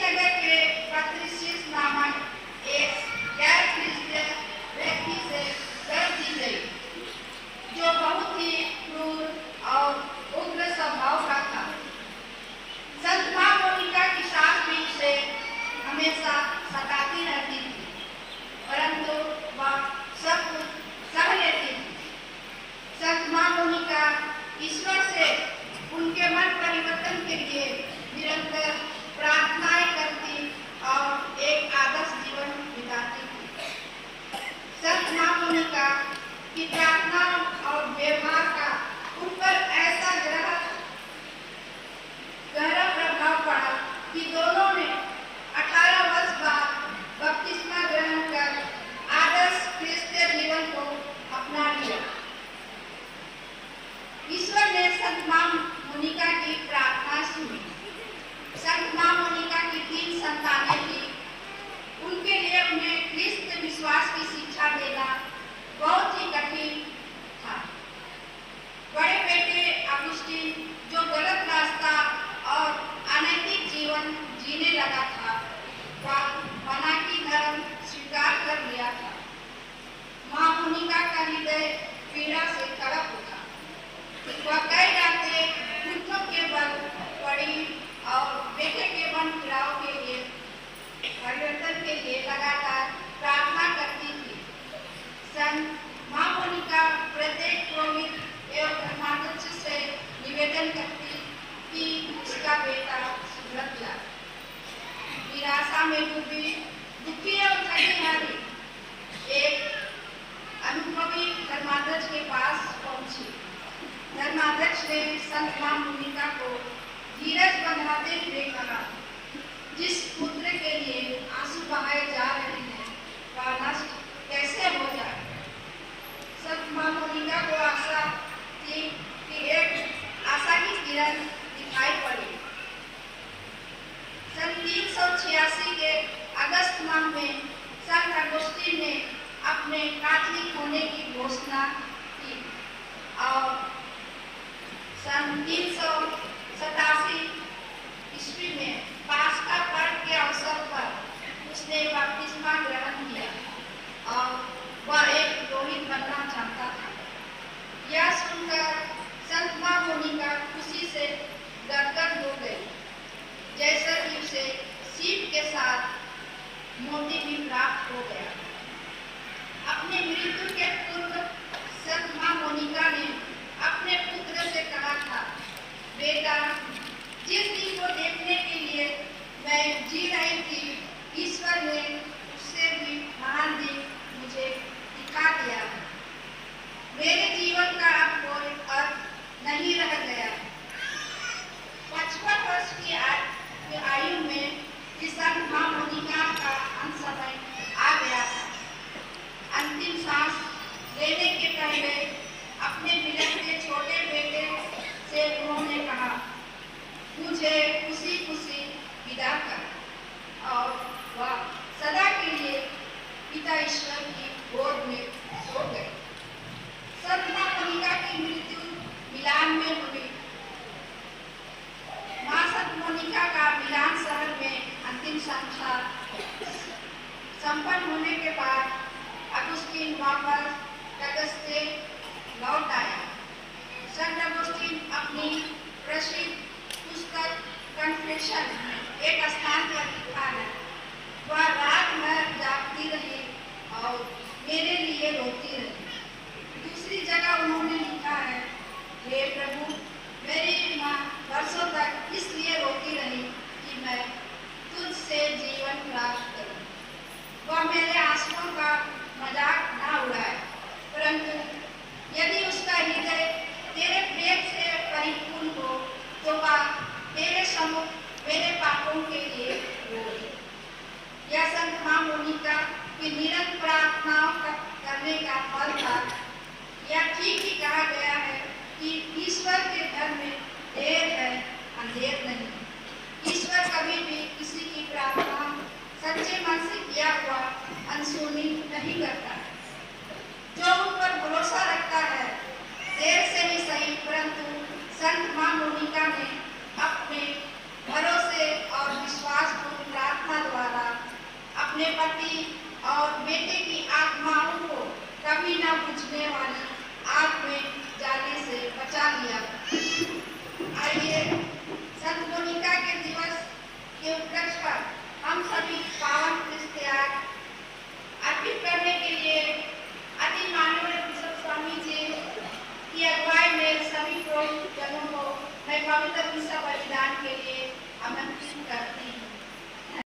श्रीनगर के पत्रिसिस नामक एक गैर क्रिश्चियन व्यक्ति से कर दी गई, जो बहुत ही क्रूर और उग्र स्वभाव का था। संत मां मोनिका की सास भी उसे हमेशा सताती रहती थी, परंतु वह सब कुछ सह लेती थी। संत मां मोनिका ईश्वर से उनके मन परिवर्तन के लिए निरंतर प्रार्थनाएं करती और एक आदर्श जीवन बिताती थी। संत मां मोनिका की प्रार्थना और व्यवहार का उन पर ऐसा गहरा प्रभाव पड़ा कि दोनों ने 18 वर्ष बाद बपतिस्मा ग्रहण कर आदर्श क्रिस्तीय जीवन को अपना लिया। ईश्वर ने संत मां मोनिका की प्रार्थना सुनी। संत मां मोनिका की 3 संतानें थी। उनके लिए उन्हें ख्रिस्त विश्वास की शिक्षा देना बहुत ही कठिन था। बड़े बेटे अगुस्टीन, जो गलत रास्ता और अनैतिक जीवन जीने लगा था, वह मनाकी धर्म स्वीकार कर लिया था। मां मोनिका का हृदय पीड़ा से तड़प उठा। वह कई रातें घुटनों के बल पड़ी और बेटे के मन फिराव के लिए परिवर्तन के लिए लगातार प्रार्थना करती थी। संत मां मोनिका प्रत्येक पुरोहित एवं धर्माध्यक्ष से निवेदन करती कि उसका बेटा सुधर जाए। निराशा में डूबी, दुखी और थकी हारी एक अनुभवी धर्माध्यक्ष के पास पहुंची। धर्माध्यक्ष ने संत मां मोनिका को धीरज बंधाते हुए कहा, जिस पुत्र के लिए आंसू बहाए जा रहे हैं, वह नष्ट कैसे हो जाए। संत मां मोनिका को आशा थी कि एक आशा की किरण दिखाई पड़ी। सन 386 के अगस्त माह में संत अगुस्तीन ने अपने कैथोलिक होने की घोषणा की और सन 387 ईस्वी में पास्का पर्व के अवसर पर उसने बपतिस्मा ग्रहण किया और वह एक पुरोहित बनना चाहता था। यह सुनकर संत मां मोनिका खुशी से गदगद हो गई, जैसे कि उसे सीप के साथ मोती भी प्राप्त हो गया। अपनी मृत्यु के पूर्व संत मां मोनिका ने अपने पुत्र से कहा था, बेटा, जिस दिन को देखने के लिए मैं जी रही थी, ईश्वर ने उससे भी महान दिन मुझे दिखा दिया है। मेरे जीवन का अब कोई अर्थ नहीं रह गया। 55 वर्ष की आयु में संत मां मोनिका का अंत समय आ गया था। अंतिम सांस लेने के पहले अपने बिलखते छोटे बेटे से उन्होंने कहा, मुझे खुशी खुशी विदा कर, और वह सदा के लिए पिता ईश्वर की गोद में सो गए। संत मां मोनिका की मृत्यु मिलान में हुई। मां संत मोनिका का मिलान शहर में अंतिम संस्कार संपन्न होने के बाद अगुस्तीन वापस टगस्ते लौट आया। संत अगुस्तीन अपनी प्रसिद्ध पुस्तक कन्फेशन एक स्थान पर लिखा है, वह रात भर जागती रही और मेरे लिए रोती रही। दूसरी जगह उन्होंने लिखा है, हे प्रभु, मेरी माँ वर्षों तक इसलिए रोती रही कि मैं तुझसे जीवन प्राप्त करूं। वह मेरे आंसुओं का मजाक ना उड़ाए, परंतु यदि उसका हृदय तेरे प्रेम से परिपूर्ण हो तो वह तेरे सम्मुख मेरे पापों के लिए रोए। यह संत मां मोनिका की निरंतर प्रार्थनाओं करने का फल था। यह ठीक ही कहा गया है कि ईश्वर के घर में देर है, अंधेर नहीं। ईश्वर कभी भी किसी की प्रार्थना सच्चे मन से किया हुआ अनसुनी नहीं करता है। जो उन पर भरोसा रखता है, देर से ही सही, परंतु संत मां मोनिका ने अपने भरोसे और विश्वास को अपने पति और बेटे की आत्माओं को कभी न बुझने वाली आग में जाने से बचा लिया। आइए संत मोनिका के दिवस के उपलक्ष्य पर हम सभी पावन कृष्ण त्याग अर्पित करने के लिए अति माननीय बिशप स्वामी जी की अगुवाई में सभी जनों को मैं पवित्र मिसा बलिदान के लिए आमंत्रित करती हूँ।